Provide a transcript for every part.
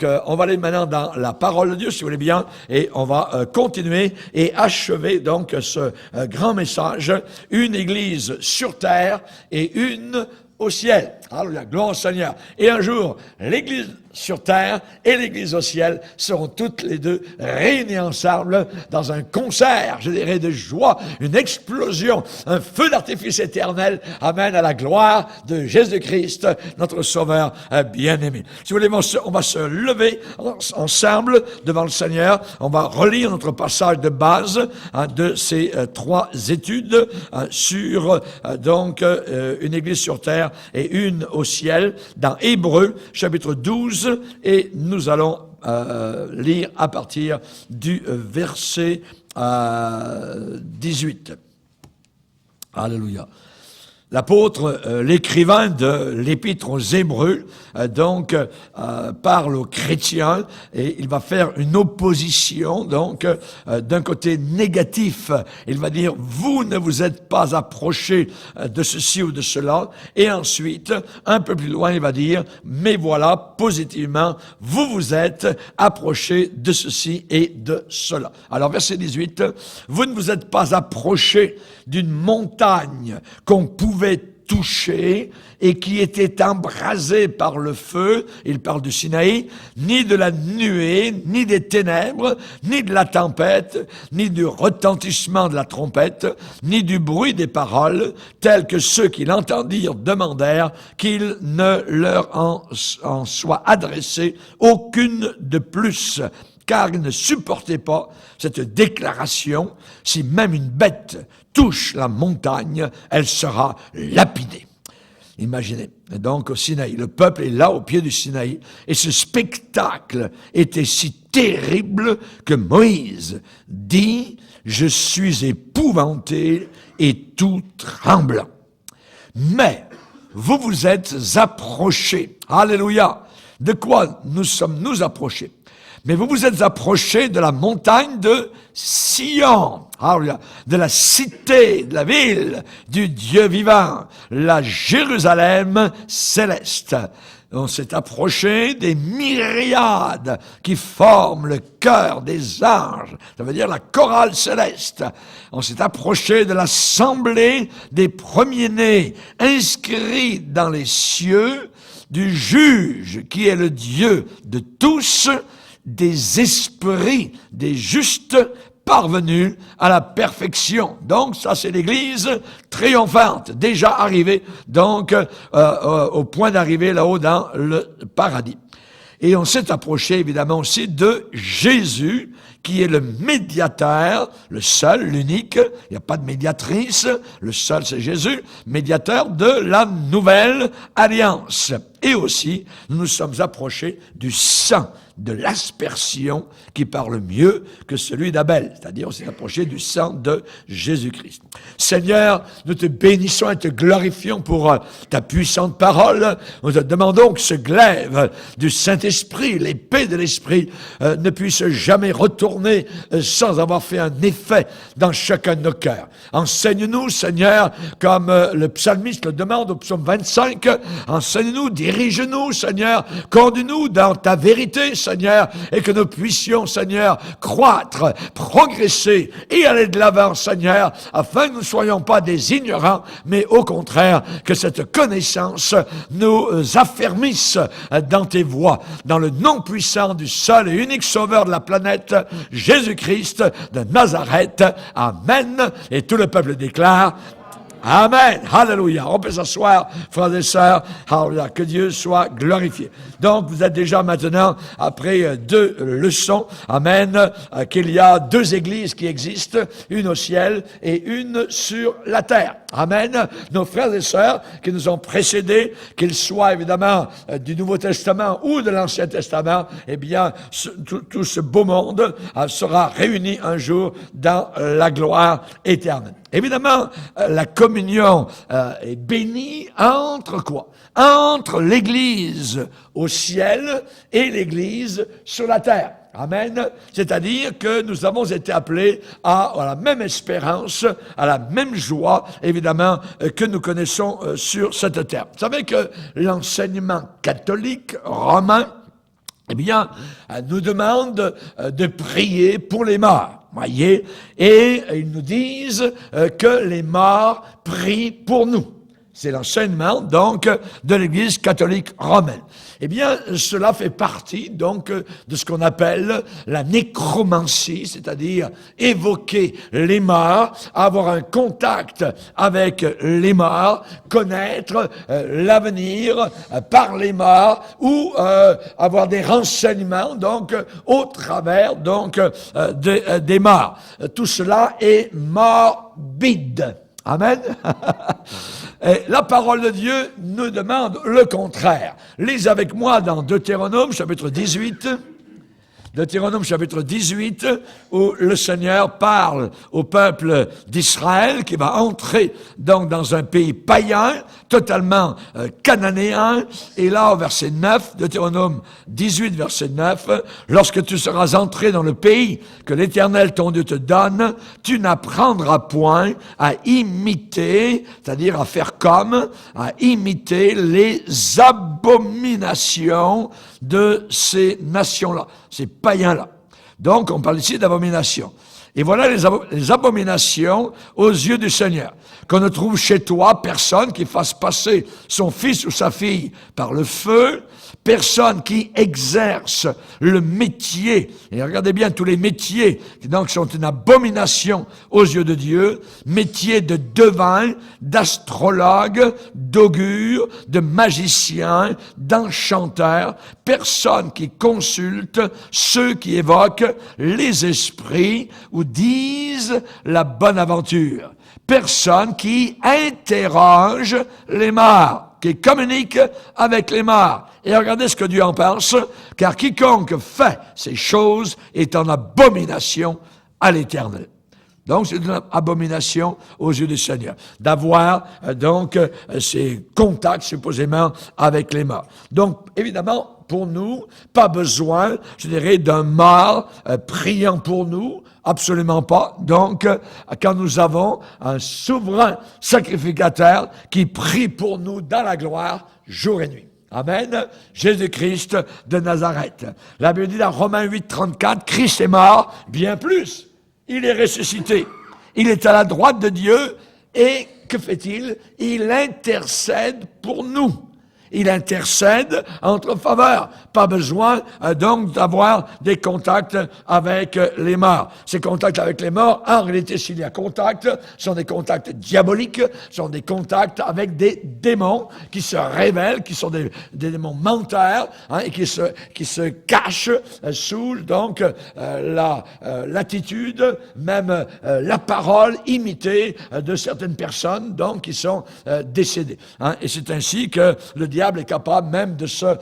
Donc, on va aller maintenant dans la parole de Dieu, si vous voulez bien, et on va continuer et achever donc ce grand message, une Église sur terre et une au ciel. Alléluia, gloire au Seigneur. Et un jour, l'Église sur terre et l'Église au ciel seront toutes les deux réunies ensemble dans un concert, je dirais, de joie, une explosion, un feu d'artifice éternel. Amen, à la gloire de Jésus-Christ, notre Sauveur bien-aimé. Si vous voulez, on va se lever ensemble devant le Seigneur. On va relire notre passage de base de ces trois études sur donc une Église sur terre et une au ciel, dans Hébreux, chapitre 12, et nous allons lire à partir du verset 18. Alléluia. L'apôtre, l'écrivain de l'épître aux Hébreux, parle aux chrétiens et il va faire une opposition, d'un côté négatif. Il va dire, vous ne vous êtes pas approchés de ceci ou de cela. Et ensuite, un peu plus loin, il va dire, mais voilà, positivement, vous vous êtes approchés de ceci et de cela. Alors, verset 18, vous ne vous êtes pas approchés d'une montagne qu'on pouvait toucher et qui était embrasée par le feu, il parle du Sinaï, ni de la nuée, ni des ténèbres, ni de la tempête, ni du retentissement de la trompette, ni du bruit des paroles, tels que ceux qui l'entendirent demandèrent qu'il ne leur en soit adressé aucune de plus, car ils ne supportaient pas cette déclaration, si même une bête touche la montagne, elle sera lapidée. Imaginez, donc au Sinaï, le peuple est là au pied du Sinaï, et ce spectacle était si terrible que Moïse dit, je suis épouvanté et tout tremblant. Mais vous vous êtes approchés, alléluia, de quoi nous sommes-nous approchés? Mais vous vous êtes approchés de la montagne de Sion, de la cité, de la ville du Dieu vivant, la Jérusalem céleste. On s'est approché des myriades qui forment le chœur des anges. Ça veut dire la chorale céleste. On s'est approché de l'assemblée des premiers-nés inscrits dans les cieux, du juge qui est le Dieu de tous, des esprits des justes parvenus à la perfection. Donc, ça, c'est l'Église triomphante, déjà arrivée, donc, au point d'arriver là-haut dans le paradis. Et on s'est approché, évidemment, aussi de Jésus, qui est le médiateur, le seul, l'unique, il n'y a pas de médiatrice, le seul, c'est Jésus, médiateur de la nouvelle alliance. Et aussi, nous nous sommes approchés du sang de l'aspersion qui parle mieux que celui d'Abel. C'est-à-dire, on s'est approché du sang de Jésus-Christ. Seigneur, nous te bénissons et te glorifions pour ta puissante parole. Nous te demandons que ce glaive du Saint-Esprit, l'épée de l'Esprit, ne puisse jamais retourner sans avoir fait un effet dans chacun de nos cœurs. Enseigne-nous, Seigneur, comme le psalmiste le demande au psaume 25. Enseigne-nous, dirige-nous, Seigneur, conduis-nous dans ta vérité, Seigneur, et que nous puissions, Seigneur, croître, progresser et aller de l'avant, Seigneur, afin que nous ne soyons pas des ignorants, mais au contraire, que cette connaissance nous affermisse dans tes voies, dans le nom puissant du seul et unique Sauveur de la planète, Jésus-Christ de Nazareth. Amen. Et tout le peuple déclare Amen. Alléluia. On peut s'asseoir, frères et sœurs. Alléluia. Que Dieu soit glorifié. Donc, vous êtes déjà maintenant, après 2 leçons, amen, qu'il y a 2 églises qui existent, une au ciel et une sur la terre. Amen. Nos frères et sœurs qui nous ont précédés, qu'ils soient évidemment du Nouveau Testament ou de l'Ancien Testament, eh bien, tout ce beau monde sera réuni un jour dans la gloire éternelle. Évidemment, la communion est bénie entre quoi? Entre l'Église au ciel et l'Église sur la terre. Amen. C'est-à-dire que nous avons été appelés à la même espérance, à la même joie, évidemment, que nous connaissons sur cette terre. Vous savez que l'enseignement catholique romain eh bien, nous demande de prier pour les morts. Voyez, et ils nous disent que les morts prient pour nous. C'est l'enseignement, donc, de l'Église catholique romaine. Eh bien, cela fait partie, donc, de ce qu'on appelle la nécromancie, c'est-à-dire évoquer les morts, avoir un contact avec les morts, connaître l'avenir par les morts, ou avoir des renseignements, donc, au travers, donc, des morts. Tout cela est morbide. Amen. Et la parole de Dieu nous demande le contraire. Lisez avec moi dans Deutéronome, chapitre 18. Deutéronome chapitre 18, où le Seigneur parle au peuple d'Israël qui va entrer donc dans un pays païen, totalement cananéen. Et là, au verset 9, Deutéronome 18, verset 9, « Lorsque tu seras entré dans le pays que l'Éternel ton Dieu te donne, tu n'apprendras point à imiter, c'est-à-dire à faire comme, à imiter les abominations de ces nations-là, ces païens-là. » Donc, on parle ici d'abominations. Et voilà les abominations aux yeux du Seigneur. Qu'on ne trouve chez toi personne qui fasse passer son fils ou sa fille par le feu, personne qui exerce le métier, et regardez bien tous les métiers qui donc sont une abomination aux yeux de Dieu, métier de devin, d'astrologue, d'augure, de magicien, d'enchanteur, personne qui consulte ceux qui évoquent les esprits ou disent la bonne aventure, personne qui interroge les morts, qui communique avec les morts. Et regardez ce que Dieu en pense, car quiconque fait ces choses est en abomination à l'Éternel. Donc, c'est une abomination aux yeux du Seigneur, d'avoir donc ces contacts supposément avec les morts. Donc, évidemment, pour nous, pas besoin, je dirais, d'un mort priant pour nous, absolument pas. Donc, quand nous avons un souverain sacrificateur qui prie pour nous dans la gloire, jour et nuit. Amen. Jésus-Christ de Nazareth. La Bible dit dans Romains 8, 34, Christ est mort, bien plus. Il est ressuscité. Il est à la droite de Dieu et que fait-il? Il intercède pour nous. Il intercède en notre faveur. Pas besoin donc d'avoir des contacts avec les morts. Ces contacts avec les morts, en réalité, s'il y a contact, sont des contacts diaboliques, sont des contacts avec des démons qui se révèlent, qui sont des démons menteurs, et qui se cachent sous donc l'attitude, même la parole imitée de certaines personnes donc qui sont décédées. Et c'est ainsi que le diable est capable même de se,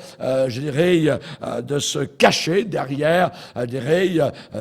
de se cacher derrière,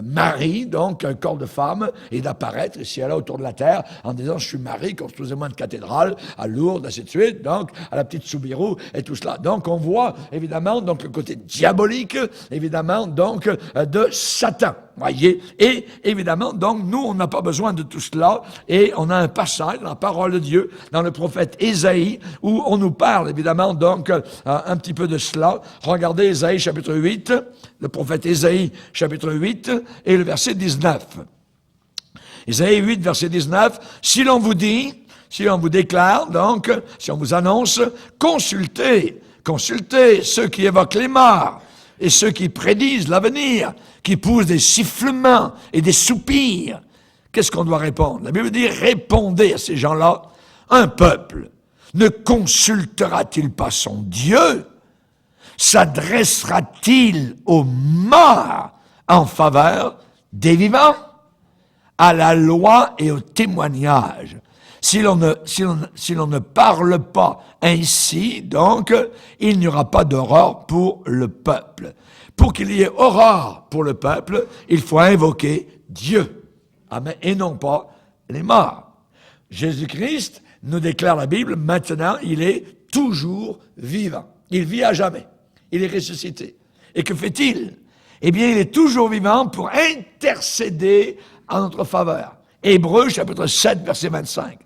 Marie, donc un corps de femme, et d'apparaître ici et là autour de la terre en disant je suis Marie, construisez-moi une cathédrale à Lourdes, ainsi de suite, donc à la petite Soubirous et tout cela. Donc on voit évidemment donc le côté diabolique, évidemment donc de Satan. Voyez, et évidemment, donc, nous, on n'a pas besoin de tout cela, et on a un passage dans la parole de Dieu, dans le prophète Ésaïe, où on nous parle, évidemment, donc, un petit peu de cela. Regardez Ésaïe, chapitre 8, le prophète Ésaïe, chapitre 8, et le verset 19. Ésaïe 8, verset 19, si l'on vous dit, si on vous déclare, donc, si on vous annonce, consultez ceux qui évoquent les morts, et ceux qui prédisent l'avenir, qui poussent des sifflements et des soupirs. Qu'est-ce qu'on doit répondre? La Bible dit, répondez à ces gens-là. Un peuple ne consultera-t-il pas son Dieu? S'adressera-t-il aux morts en faveur des vivants? À la loi et au témoignage. Si l'on ne parle pas ainsi, donc, il n'y aura pas d'aurore pour le peuple. Pour qu'il y ait aurore pour le peuple, il faut invoquer Dieu. Amen. Et non pas les morts. Jésus-Christ, nous déclare la Bible, maintenant, il est toujours vivant. Il vit à jamais. Il est ressuscité. Et que fait-il? Eh bien, il est toujours vivant pour intercéder en notre faveur. Hébreux, chapitre 7, verset 25.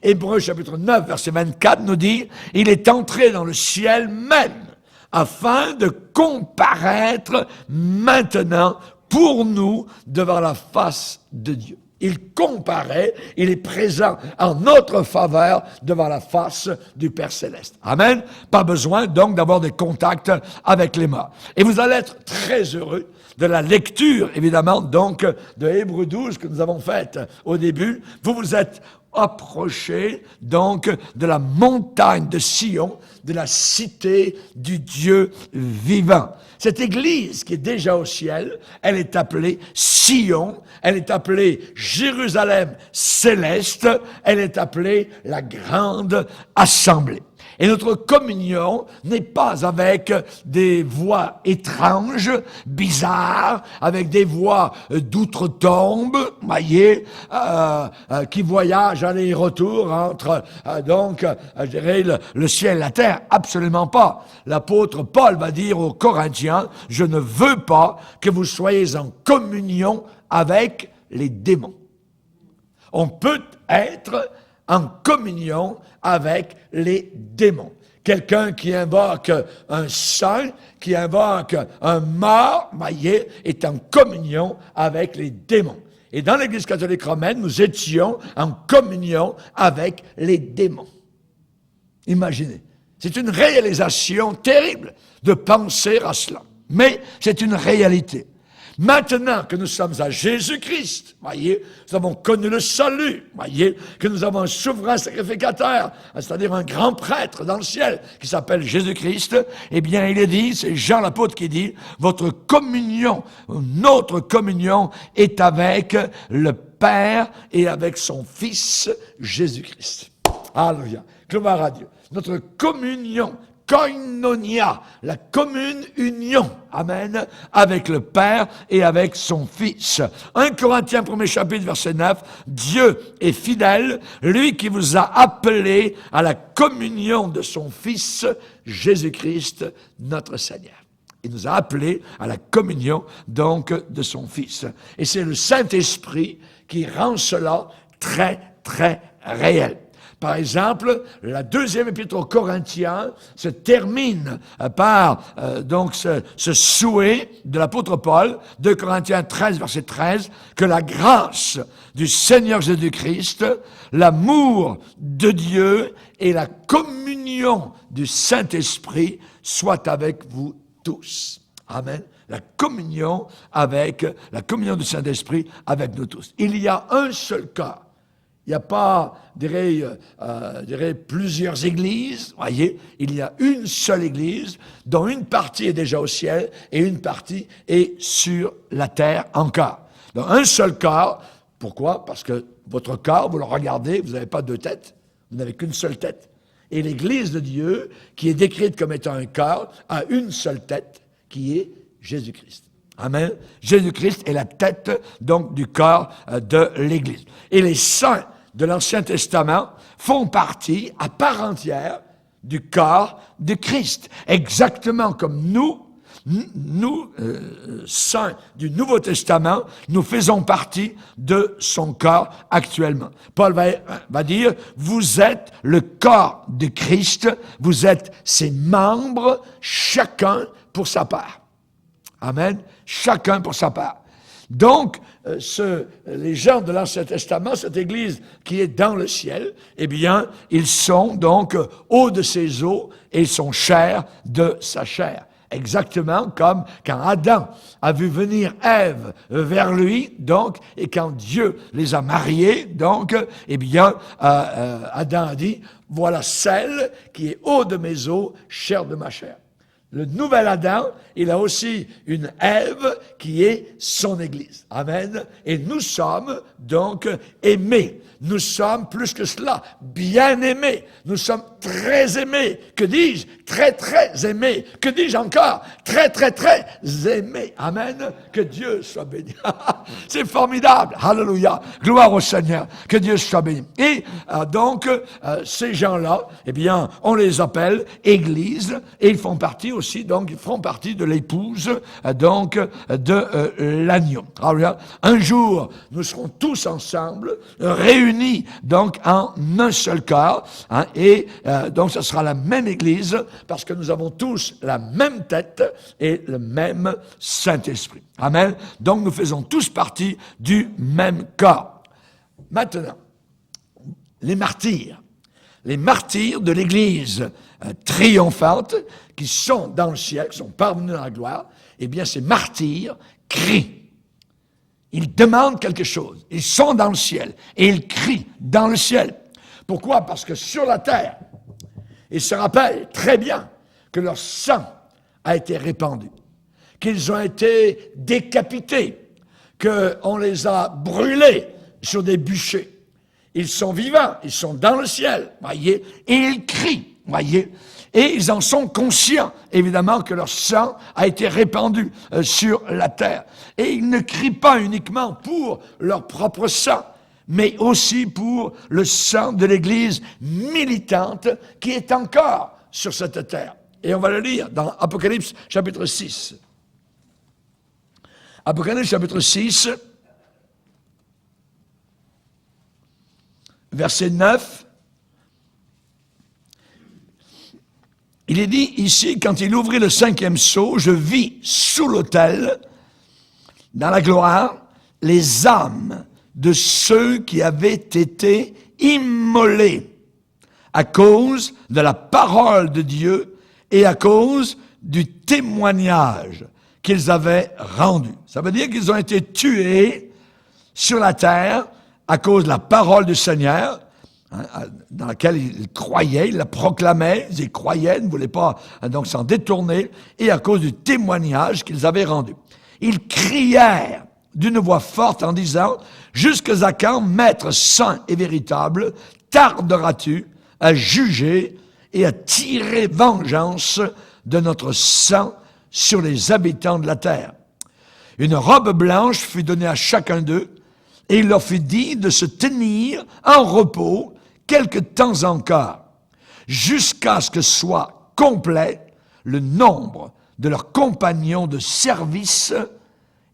Hébreux chapitre 9, verset 24 nous dit, il est entré dans le ciel même afin de comparaître maintenant pour nous devant la face de Dieu. Il comparaît, il est présent en notre faveur devant la face du Père Céleste. Amen. Pas besoin donc d'avoir des contacts avec les morts. Et vous allez être très heureux de la lecture, évidemment, donc, de Hébreux 12 que nous avons faite au début. Vous vous êtes approchés, donc, de la montagne de Sion, de la cité du Dieu vivant. Cette église qui est déjà au ciel, elle est appelée Sion, elle est appelée Jérusalem céleste, elle est appelée la grande assemblée. Et notre communion n'est pas avec des voix étranges, bizarres, avec des voix d'outre-tombe, voyez, qui voyagent aller et retour entre, je dirais, le ciel et la terre. Absolument pas. L'apôtre Paul va dire aux Corinthiens, « Je ne veux pas que vous soyez en communion avec les démons. » On peut être en communion avec les démons. Quelqu'un qui invoque un saint, qui invoque un mort, voyez, est en communion avec les démons. Et dans l'Église catholique romaine, nous étions en communion avec les démons. Imaginez. C'est une réalisation terrible de penser à cela. Mais c'est une réalité. Maintenant que nous sommes à Jésus-Christ, voyez, nous avons connu le salut, voyez, que nous avons un souverain sacrificateur, c'est-à-dire un grand prêtre dans le ciel qui s'appelle Jésus-Christ, eh bien, il est dit, c'est Jean l'apôtre qui dit, votre communion, notre communion est avec le Père et avec son Fils Jésus-Christ. Alléluia. Gloire à Dieu. Notre communion, koinonia, la commune union, amen, avec le Père et avec son Fils. 1 Corinthiens 1er chapitre verset 9, Dieu est fidèle, lui qui vous a appelés à la communion de son Fils, Jésus-Christ, notre Seigneur. Il nous a appelés à la communion, donc, de son Fils. Et c'est le Saint-Esprit qui rend cela très, très réel. Par exemple, la deuxième épître aux Corinthiens se termine par donc ce souhait de l'apôtre Paul, 2 Corinthiens 13, verset 13, que la grâce du Seigneur Jésus-Christ, l'amour de Dieu et la communion du Saint-Esprit soient avec vous tous. Amen. La communion du Saint-Esprit avec nous tous. Il y a un seul corps. Il n'y a pas, je dirais, plusieurs églises, voyez, il y a une seule église dont une partie est déjà au ciel et une partie est sur la terre encore. Donc un seul corps, pourquoi? Parce que votre corps, vous le regardez, vous n'avez pas deux têtes, vous n'avez qu'une seule tête. Et l'église de Dieu, qui est décrite comme étant un corps, a une seule tête, qui est Jésus-Christ. Amen. Jésus-Christ est la tête, donc, du corps de l'Église. Et les saints de l'Ancien Testament font partie, à part entière, du corps de Christ. Exactement comme nous, saints du Nouveau Testament, nous faisons partie de son corps actuellement. Paul va dire, vous êtes le corps de Christ, vous êtes ses membres, chacun pour sa part. Amen. Chacun pour sa part. Donc, les gens de l'Ancien Testament, cette Église qui est dans le ciel, eh bien, ils sont donc eau de ses os et ils sont chair de sa chair. Exactement comme quand Adam a vu venir Ève vers lui, donc, et quand Dieu les a mariés, donc, eh bien, Adam a dit, voilà celle qui est eau de mes os, chair de ma chair. Le nouvel Adam, il a aussi une Ève qui est son Église. Amen. Et nous sommes donc aimés. Nous sommes plus que cela, bien aimés. Nous sommes très aimés. Que dis-je? Très, très aimés. Que dis-je encore? Très, très, très aimés. Amen. Que Dieu soit béni. C'est formidable. Alléluia. Gloire au Seigneur. Que Dieu soit béni. Et donc, ces gens-là, eh bien, on les appelle Église et ils font partie aussi aussi, donc, ils feront partie de l'épouse, donc, de l'agneau. Alors, un jour, nous serons tous ensemble, réunis, donc, en un seul corps, hein, et donc, ce sera la même Église, parce que nous avons tous la même tête et le même Saint-Esprit. Amen. Donc, nous faisons tous partie du même corps. Maintenant, les martyrs de l'Église triomphante, qui sont dans le ciel, qui sont parvenus dans la gloire, eh bien, ces martyrs crient. Ils demandent quelque chose. Ils sont dans le ciel et ils crient dans le ciel. Pourquoi? Parce que sur la terre, ils se rappellent très bien que leur sang a été répandu, qu'ils ont été décapités, qu'on les a brûlés sur des bûchers. Ils sont vivants, ils sont dans le ciel, voyez, et ils crient, voyez, et ils en sont conscients, évidemment, que leur sang a été répandu sur la terre. Et ils ne crient pas uniquement pour leur propre sang, mais aussi pour le sang de l'Église militante qui est encore sur cette terre. Et on va le lire dans Apocalypse chapitre 6. Apocalypse chapitre 6, verset 9, il est dit ici, quand il ouvrit le 5e sceau, je vis sous l'autel, dans la gloire, les âmes de ceux qui avaient été immolés à cause de la parole de Dieu et à cause du témoignage qu'ils avaient rendu. Ça veut dire qu'ils ont été tués sur la terre à cause de la parole du Seigneur, dans laquelle ils croyaient, ils la proclamaient, ils y croyaient, ils ne voulaient pas donc s'en détourner, et à cause du témoignage qu'ils avaient rendu. Ils crièrent d'une voix forte en disant, « Jusqu'à quand, Maître saint et véritable, tarderas-tu à juger et à tirer vengeance de notre sang sur les habitants de la terre? » Une robe blanche fut donnée à chacun d'eux, et il leur fut dit de se tenir en repos quelque temps encore, jusqu'à ce que soit complet le nombre de leurs compagnons de service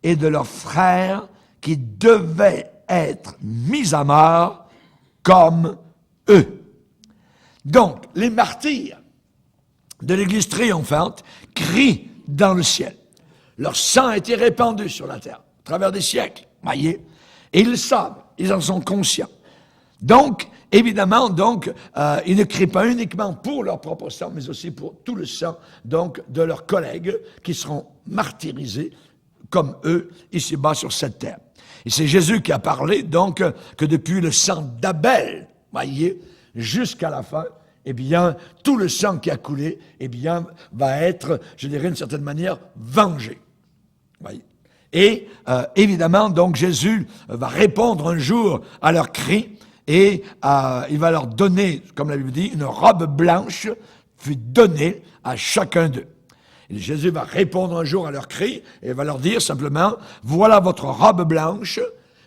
et de leurs frères qui devaient être mis à mort comme eux. Donc, les martyrs de l'Église triomphante crient dans le ciel. Leur sang a été répandu sur la terre, à travers des siècles, voyez. Et ils le savent, ils en sont conscients. Donc, évidemment, ils ne crient pas uniquement pour leur propre sang, mais aussi pour tout le sang, donc, de leurs collègues qui seront martyrisés comme eux, ici-bas sur cette terre. Et c'est Jésus qui a parlé, donc, que depuis le sang d'Abel, voyez, jusqu'à la fin, eh bien, tout le sang qui a coulé, eh bien, va être, je dirais d'une certaine manière, vengé. Voyez. Et évidemment, donc, Jésus va répondre un jour à leurs cris et il va leur donner, comme la Bible dit, une robe blanche fut donnée à chacun d'eux. Et Jésus va répondre un jour à leurs cris et va leur dire simplement, voilà votre robe blanche,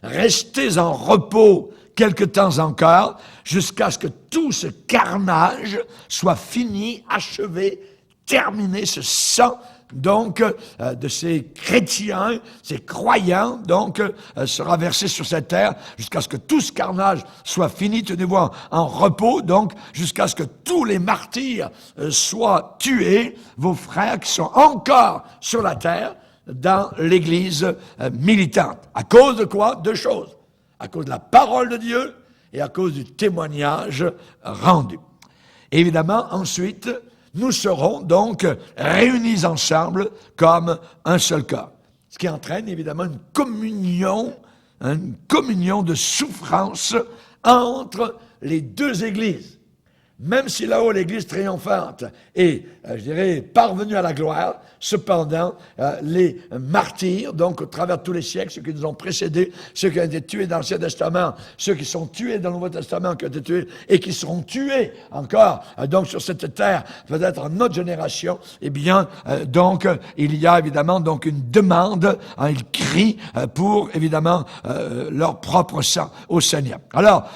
restez en repos quelque temps encore, jusqu'à ce que tout ce carnage soit fini, achevé, terminé, ce sang, donc, de ces chrétiens, ces croyants, donc, sera versé sur cette terre, jusqu'à ce que tout ce carnage soit fini, tenez-vous en repos, donc, jusqu'à ce que tous les martyrs soient tués, vos frères qui sont encore sur la terre, dans l'Église militante. À cause de quoi? Deux choses. À cause de la parole de Dieu et à cause du témoignage rendu. Évidemment, ensuite, nous serons donc réunis ensemble comme un seul corps. Ce qui entraîne évidemment une communion de souffrance entre les deux églises. Même si là-haut l'Église triomphante est, je dirais, parvenue à la gloire, cependant, les martyrs, donc au travers de tous les siècles, ceux qui nous ont précédés, ceux qui ont été tués dans l'Ancien Testament, ceux qui sont tués dans le Nouveau Testament, qui ont été tués et qui seront tués encore, donc sur cette terre, peut-être en notre génération, eh bien, donc, il y a évidemment donc une demande, ils crient pour, évidemment, leur propre sang au Seigneur. Alors,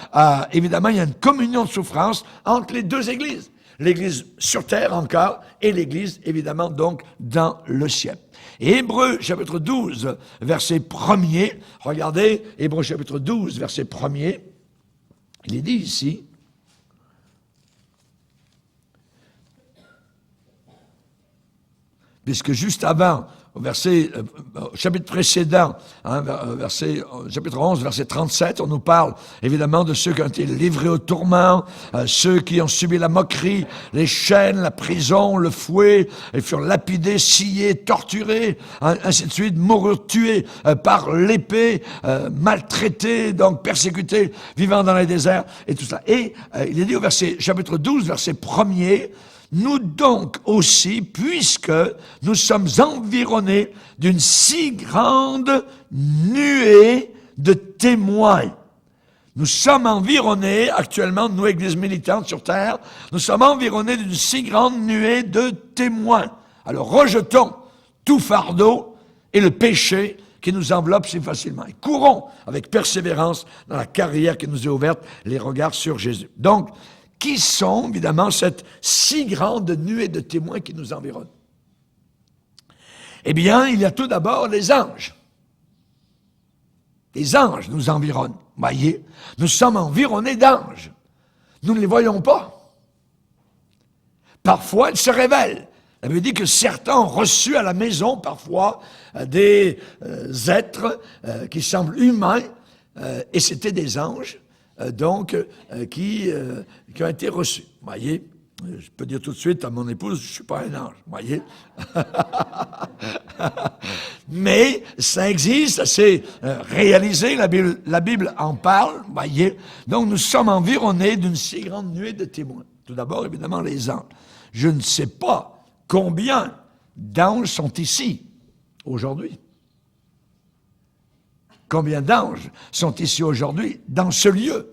évidemment, il y a une communion de souffrance entre les deux églises. l'Église sur terre encore, et l'Église, évidemment, donc, dans le ciel. Et Hébreux, chapitre 12, verset 1er, regardez, Hébreux, chapitre 12, verset 1er, il est dit ici, puisque juste avant, au chapitre précédent, chapitre 11, verset 37, on nous parle évidemment de ceux qui ont été livrés au tourment, ceux qui ont subi la moquerie, les chaînes, la prison, le fouet, et furent lapidés, sciés, torturés, ainsi de suite, moururent tués par l'épée, maltraités, donc persécutés, vivant dans les déserts, et tout ça. Et il est dit au chapitre 12, verset 1er, nous donc aussi, puisque nous sommes environnés d'une si grande nuée de témoins. Nous sommes environnés, actuellement, nous, Église militante sur terre, nous sommes environnés d'une si grande nuée de témoins. Alors rejetons tout fardeau et le péché qui nous enveloppe si facilement. Et courons avec persévérance dans la carrière qui nous est ouverte, les regards sur Jésus. Donc, qui sont, évidemment, cette si grande nuée de témoins qui nous environnent? Eh bien, il y a tout d'abord les anges. Les anges nous environnent. Voyez, nous sommes environnés d'anges. Nous ne les voyons pas. Parfois, ils se révèlent. Ça veut dire que certains ont reçu à la maison, parfois, des êtres qui semblent humains, et c'était des anges. Qui ont été reçus. Vous voyez, je peux dire tout de suite à mon épouse, je ne suis pas un ange, vous voyez. Mais ça existe, c'est réalisé, la Bible en parle, vous voyez. Donc nous sommes environnés d'une si grande nuée de témoins. Tout d'abord, évidemment, les anges. Je ne sais pas combien d'anges sont ici aujourd'hui. Combien d'anges sont ici aujourd'hui, dans ce lieu,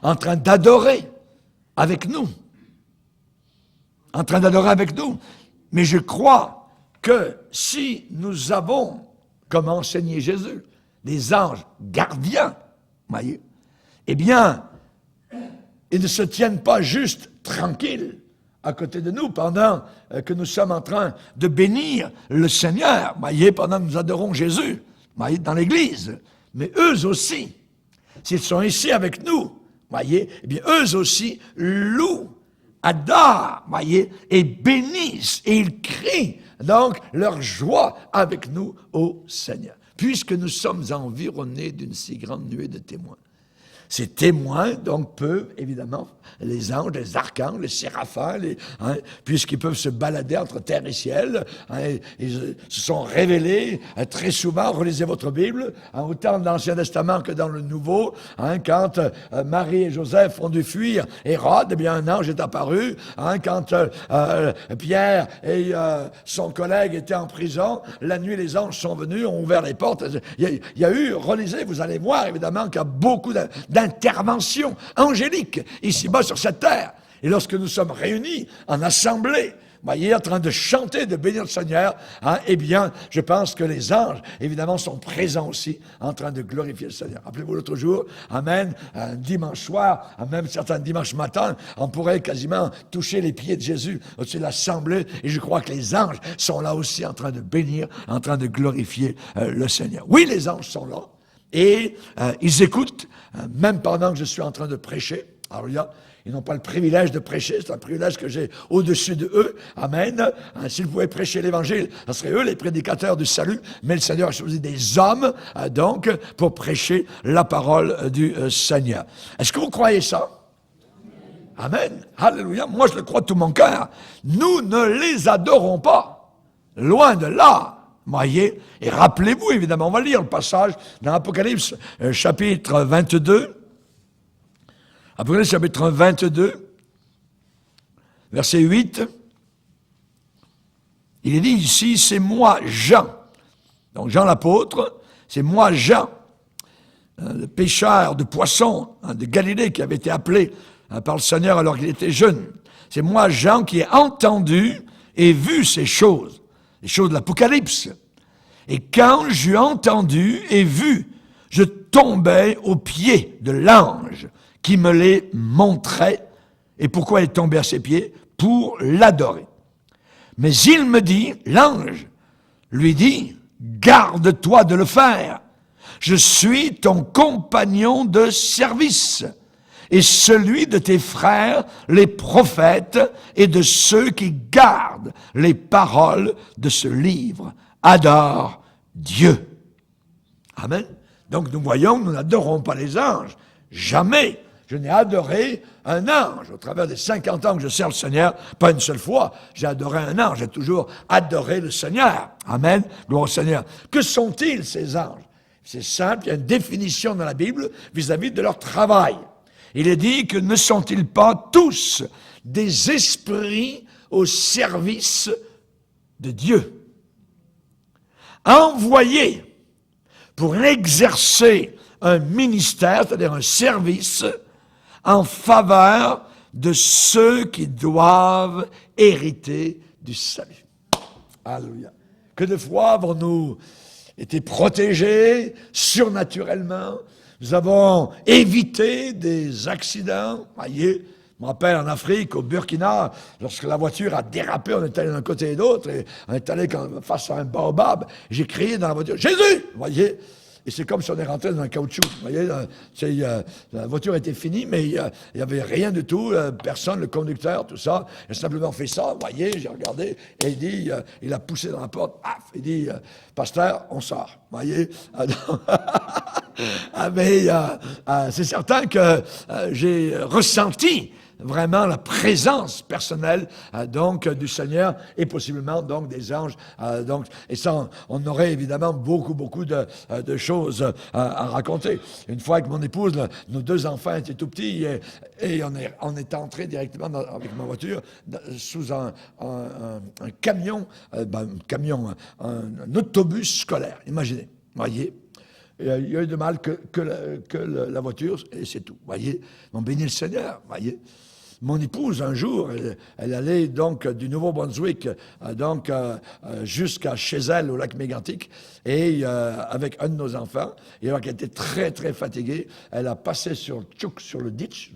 en train d'adorer avec nous. En train d'adorer avec nous. Mais je crois que si nous avons, comme a enseigné Jésus, des anges gardiens, voyez, eh bien, ils ne se tiennent pas juste tranquilles à côté de nous pendant que nous sommes en train de bénir le Seigneur, voyez, pendant que nous adorons Jésus. Dans l'Église, mais eux aussi, s'ils sont ici avec nous, voyez, eh bien, eux aussi louent, adorent, voyez, et bénissent, et ils crient, donc, leur joie avec nous au Seigneur, puisque nous sommes environnés d'une si grande nuée de témoins. Ces témoins, donc, peuvent, évidemment, les anges, les archanges, les séraphins, puisqu'ils peuvent se balader entre terre et ciel, ils se sont révélés très souvent, relisez votre Bible, autant dans l'Ancien Testament que dans le Nouveau, quand Marie et Joseph ont dû fuir Hérode, eh bien, un ange est apparu, quand Pierre et son collègue étaient en prison, la nuit, les anges sont venus, ont ouvert les portes, il y a eu, relisez, vous allez voir, évidemment, qu'il y a beaucoup d'interventions angéliques ici-bas sur cette terre. Et lorsque nous sommes réunis en assemblée, voyez, en train de chanter, de bénir le Seigneur, eh bien, je pense que les anges, évidemment, sont présents aussi, en train de glorifier le Seigneur. Rappelez-vous l'autre jour, amen, un dimanche soir, même certains dimanches matin, on pourrait quasiment toucher les pieds de Jésus au-dessus de l'assemblée, et je crois que les anges sont là aussi en train de bénir, en train de glorifier le Seigneur. Oui, les anges sont là. Et ils écoutent, même pendant que je suis en train de prêcher. Alors, ils n'ont pas le privilège de prêcher, c'est un privilège que j'ai au-dessus de eux. Amen. S'ils pouvaient prêcher l'Évangile, ce seraient eux les prédicateurs du salut. Mais le Seigneur a choisi des hommes, donc, pour prêcher la parole du Seigneur. Est-ce que vous croyez ça? Amen. Alléluia. Moi, je le crois de tout mon cœur. Nous ne les adorons pas. Loin de là. Voyez, et rappelez-vous, évidemment, on va lire le passage dans Apocalypse, chapitre 22. Apocalypse, chapitre 22, verset 8. Il est dit ici, c'est moi, Jean. Donc, Jean l'apôtre, c'est moi, Jean, le pêcheur de poissons de Galilée qui avait été appelé par le Seigneur alors qu'il était jeune. C'est moi, Jean, qui ai entendu et vu ces choses, les choses de l'Apocalypse. Et quand j'eus entendu et vu, je tombais aux pieds de l'ange qui me les montrait. Et pourquoi il tombait à ses pieds? pour l'adorer. Mais il me dit, l'ange lui dit, garde-toi de le faire. Je suis ton compagnon de service et celui de tes frères, les prophètes, et de ceux qui gardent les paroles de ce livre. Adore Dieu. Amen. Donc nous voyons, nous n'adorons pas les anges. Jamais je n'ai adoré un ange. Au travers des 50 ans que je sers le Seigneur, pas une seule fois, j'ai adoré un ange. J'ai toujours adoré le Seigneur. Amen. Gloire au Seigneur. Que sont-ils, ces anges? C'est simple, il y a une définition dans la Bible vis-à-vis de leur travail. Il est dit que ne sont-ils pas tous des esprits au service de Dieu, envoyés pour exercer un ministère, c'est-à-dire un service, en faveur de ceux qui doivent hériter du salut. Alléluia. Que de fois avons-nous été protégés surnaturellement. Nous avons évité des accidents. Voyez, je me rappelle en Afrique, au Burkina, lorsque la voiture a dérapé, on est allé d'un côté et d'autre, et on est allé face à un baobab. J'ai crié dans la voiture, Jésus! Vous voyez? Et c'est comme si on est rentré dans un caoutchouc. Vous voyez, la voiture était finie, mais il n'y avait rien du tout, personne, le conducteur, tout ça. Il a simplement fait ça, vous voyez, j'ai regardé, et il dit, il a poussé dans la porte, paf, il dit, pasteur, on sort. Vous voyez? Mais c'est certain que j'ai ressenti vraiment la présence personnelle donc du Seigneur et possiblement donc des anges. Donc, et ça, on aurait évidemment beaucoup de choses à raconter. Une fois que mon épouse, nos deux enfants étaient tout petits et on est entré directement avec ma voiture sous un camion, un autobus scolaire. Imaginez, voyez. Il y a eu de mal que la voiture, et c'est tout. Voyez, on bénit le Seigneur, voyez. Mon épouse, un jour, elle allait donc du Nouveau-Brunswick jusqu'à chez elle, au lac Mégantic, et avec un de nos enfants, et alors qu'elle était très, très fatiguée, elle a passé sur le ditch,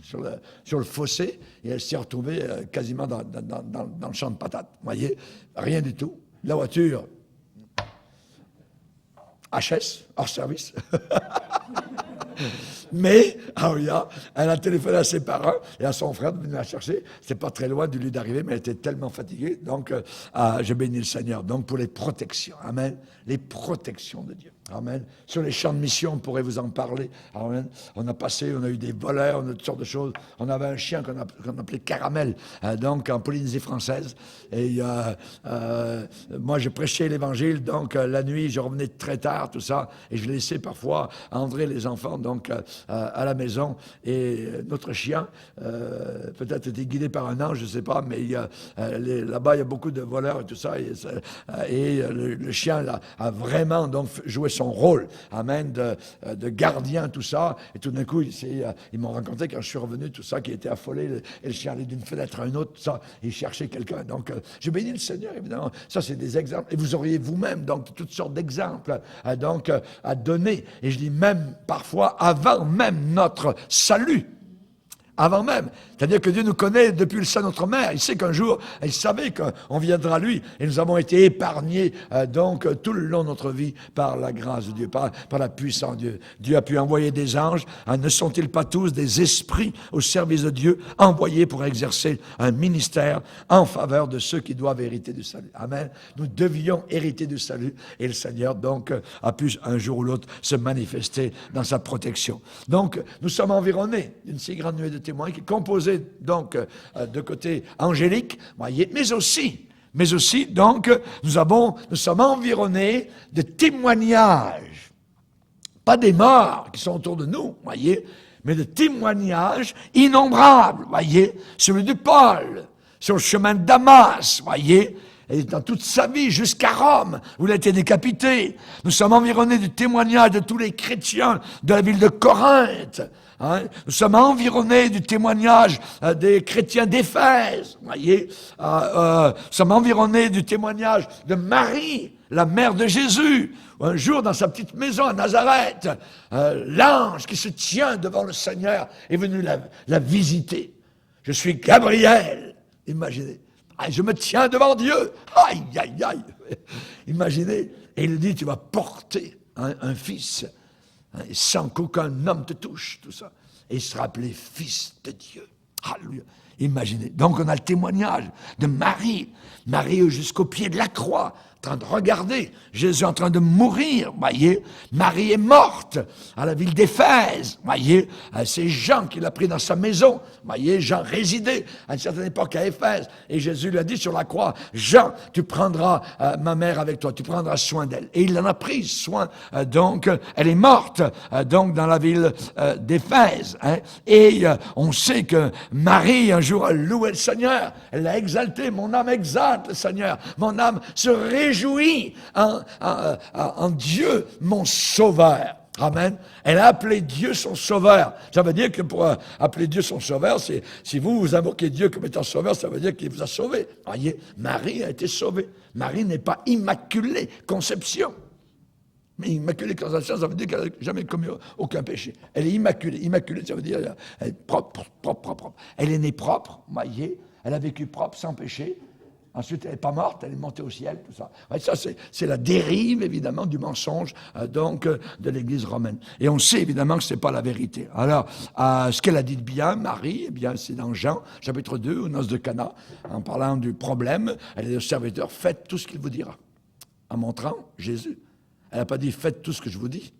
sur le fossé, et elle s'est retrouvée quasiment dans le champ de patates. Vous voyez, rien du tout. La voiture, HS, hors service. Mais, elle a téléphoné à ses parents et à son frère de venir la chercher. C'était pas très loin du lieu d'arrivée, mais elle était tellement fatiguée. Donc, je bénis le Seigneur. Donc, pour les protections. Amen. Les protections de Dieu. Amen. Sur les champs de mission, on pourrait vous en parler. Amen. On a eu des voleurs, on a toutes sortes de choses. On avait un chien qu'on appelait Caramel, donc en Polynésie française. Et moi, je prêchais l'Évangile, donc la nuit, je revenais très tard, tout ça, et je laissais parfois André, les enfants, donc à la maison. Et notre chien, peut-être était guidé par un ange, je ne sais pas, mais là-bas, il y a beaucoup de voleurs et tout ça. Et le chien a vraiment donc joué son rôle, amen, de gardien, tout ça. Et tout d'un coup, ils m'ont raconté quand je suis revenu, tout ça, qui était affolé, et le chien allait d'une fenêtre à une autre, tout ça, et il cherchait quelqu'un. Donc, je bénis le Seigneur, évidemment. Ça, c'est des exemples. Et vous auriez vous-même, donc, toutes sortes d'exemples, à donner. Et je dis même, parfois, avant même notre salut. Avant même. C'est-à-dire que Dieu nous connaît depuis le sein de notre mère. Il sait qu'un jour, il savait qu'on viendra à lui. Et nous avons été épargnés, donc, tout le long de notre vie par la grâce de Dieu, par la puissance de Dieu. Dieu a pu envoyer des anges. Ne sont-ils pas tous des esprits au service de Dieu, envoyés pour exercer un ministère en faveur de ceux qui doivent hériter du salut? Amen. Nous devions hériter du salut. Et le Seigneur, donc, a pu un jour ou l'autre se manifester dans sa protection. Donc, nous sommes environnés d'une si grande nuée de témoins qui est composé donc de côté angélique, voyez, mais aussi donc nous sommes environnés de témoignages, pas des morts qui sont autour de nous, voyez, mais de témoignages innombrables, voyez, celui de Paul sur le chemin de Damas, voyez. Et dans toute sa vie, jusqu'à Rome, où il a été décapité. Nous sommes environnés du témoignage de tous les chrétiens de la ville de Corinthe. Nous sommes environnés du témoignage des chrétiens d'Éphèse. Voyez, nous sommes environnés du témoignage de Marie, la mère de Jésus. Un jour, dans sa petite maison à Nazareth, l'ange qui se tient devant le Seigneur est venu la visiter. Je suis Gabriel. Imaginez. Ah, je me tiens devant Dieu. Aïe, aïe, aïe. Imaginez. Et il dit, tu vas porter un fils, sans qu'aucun homme te touche, tout ça. Et il sera appelé fils de Dieu. Alléluia. Imaginez. Donc on a le témoignage de Marie. Marie jusqu'au pied de la croix, en train de regarder. Jésus en train de mourir, voyez. Marie est morte à la ville d'Éphèse, voyez. C'est Jean qui l'a pris dans sa maison, voyez. Jean résidait à une certaine époque à Éphèse. Et Jésus lui a dit sur la croix, Jean, tu prendras ma mère avec toi, tu prendras soin d'elle. Et il en a pris soin. Donc, elle est morte donc dans la ville d'Éphèse. Hein. Et on sait que Marie, un jour, elle louait le Seigneur. Elle l'a exalté. Mon âme exalte le Seigneur. Mon âme se réjouit en Dieu, mon sauveur. Amen. Elle a appelé Dieu son sauveur. Ça veut dire que pour appeler Dieu son sauveur, c'est, si vous invoquez Dieu comme étant sauveur, ça veut dire qu'il vous a sauvé. Voyez, Marie a été sauvée. Marie n'est pas immaculée conception. Mais immaculée conception, ça veut dire qu'elle n'a jamais commis aucun péché. Elle est immaculée. Immaculée, ça veut dire elle est propre. Elle est née propre, voyez. Elle a vécu propre, sans péché. Ensuite, elle n'est pas morte, elle est montée au ciel, tout ça. Ouais, ça, c'est la dérive, évidemment, du mensonge de l'Église romaine. Et on sait, évidemment, que ce n'est pas la vérité. Alors, ce qu'elle a dit de bien, Marie, eh bien, c'est dans Jean, chapitre 2, aux noces de Cana, en parlant du problème. Elle est au serviteur, faites tout ce qu'il vous dira. En montrant Jésus. Elle n'a pas dit, faites tout ce que je vous dis.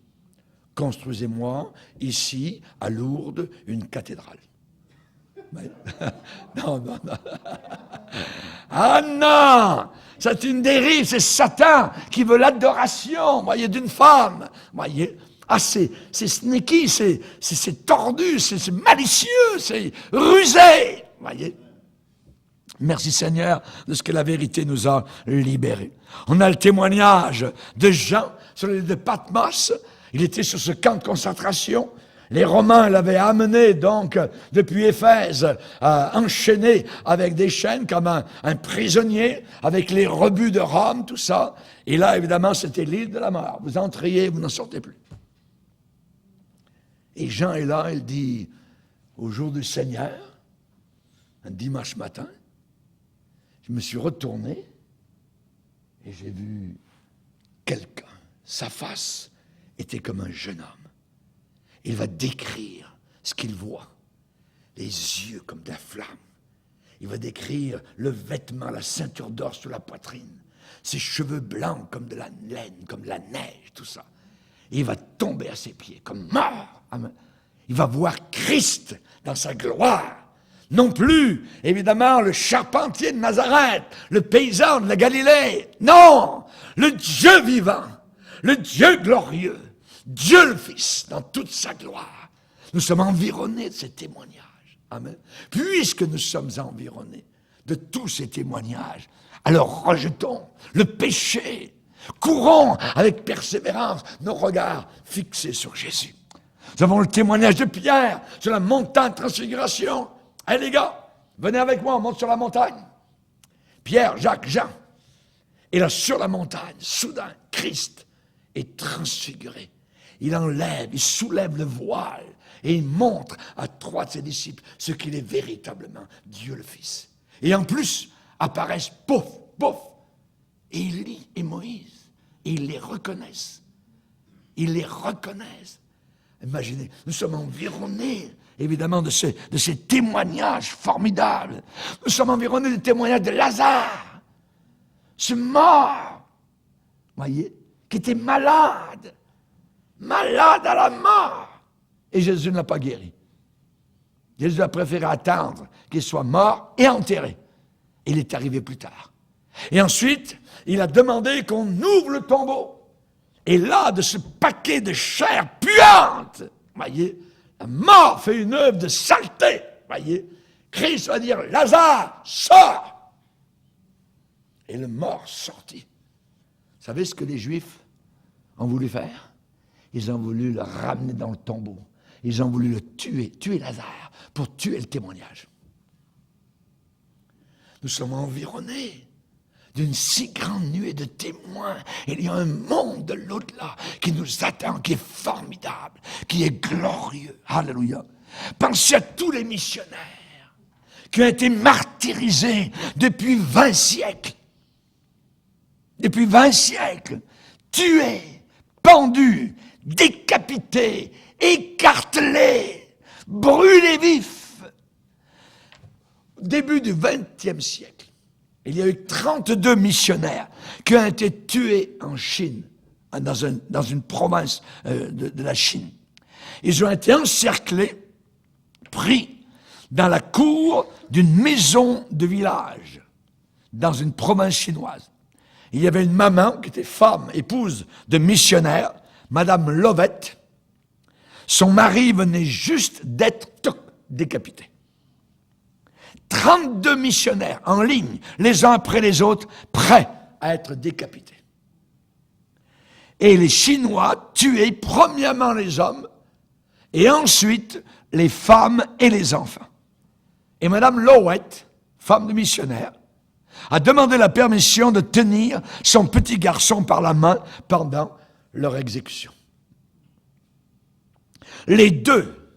Construisez-moi, ici, à Lourdes, une cathédrale. Mais, non. Ah non! C'est une dérive, c'est Satan qui veut l'adoration, voyez, d'une femme. Voyez? Ah, c'est sneaky, c'est tordu, c'est malicieux, c'est rusé. Voyez? Merci Seigneur de ce que la vérité nous a libérés. On a le témoignage de Jean sur l'île de Patmos. Il était sur ce camp de concentration. Les Romains l'avaient amené donc depuis Éphèse, enchaîné avec des chaînes comme un prisonnier, avec les rebuts de Rome, tout ça. Et là, évidemment, c'était l'île de la mort. Vous entriez, vous n'en sortez plus. Et Jean est là, il dit, au jour du Seigneur, un dimanche matin, je me suis retourné et j'ai vu quelqu'un. Sa face était comme un jeune homme. Il va décrire ce qu'il voit. Les yeux comme des flammes. Il va décrire le vêtement, la ceinture d'or sur la poitrine. Ses cheveux blancs comme de la laine, comme de la neige, tout ça. Et il va tomber à ses pieds comme mort. Amen. Il va voir Christ dans sa gloire. Non plus, évidemment, le charpentier de Nazareth, le paysan de la Galilée. Non, le Dieu vivant, le Dieu glorieux. Dieu le Fils, dans toute sa gloire. Nous sommes environnés de ces témoignages. Amen. Puisque nous sommes environnés de tous ces témoignages, alors rejetons le péché. Courons avec persévérance nos regards fixés sur Jésus. Nous avons le témoignage de Pierre sur la montagne de transfiguration. Hey les gars, venez avec moi, on monte sur la montagne. Pierre, Jacques, Jean. Et là, sur la montagne, soudain, Christ est transfiguré. Il enlève, il soulève le voile et il montre à 3 de ses disciples ce qu'il est véritablement, Dieu le Fils. Et en plus, apparaissent, pouf, Élie et Moïse. Et ils les reconnaissent. Ils les reconnaissent. Imaginez, nous sommes environnés, évidemment, de ces témoignages formidables. Nous sommes environnés des témoignages de Lazare, ce mort, voyez, qui était malade à la mort. Et Jésus ne l'a pas guéri. Jésus a préféré attendre qu'il soit mort et enterré. Il est arrivé plus tard. Et ensuite, il a demandé qu'on ouvre le tombeau. Et là, de ce paquet de chair puante, voyez, la mort fait une œuvre de saleté, voyez. Christ va dire, Lazare, sors. Et le mort sortit. Vous savez ce que les Juifs ont voulu faire? Ils ont voulu le ramener dans le tombeau. Ils ont voulu le tuer Lazare, pour tuer le témoignage. Nous sommes environnés d'une si grande nuée de témoins. Il y a un monde de l'au-delà qui nous attend, qui est formidable, qui est glorieux. Alléluia. Pensez à tous les missionnaires qui ont été martyrisés depuis 20 siècles. Depuis 20 siècles, tués, pendus, décapités, écartelés, brûlés vifs. Au début du XXe siècle, il y a eu 32 missionnaires qui ont été tués en Chine, dans une province de la Chine. Ils ont été encerclés, pris dans la cour d'une maison de village, dans une province chinoise. Il y avait une maman qui était femme, épouse de missionnaire, Madame Lovett. Son mari venait juste d'être décapité. 32 missionnaires en ligne, les uns après les autres, prêts à être décapités. Et les Chinois tuaient premièrement les hommes et ensuite les femmes et les enfants. Et Madame Lovett, femme de missionnaire, a demandé la permission de tenir son petit garçon par la main pendant leur exécution. Les deux,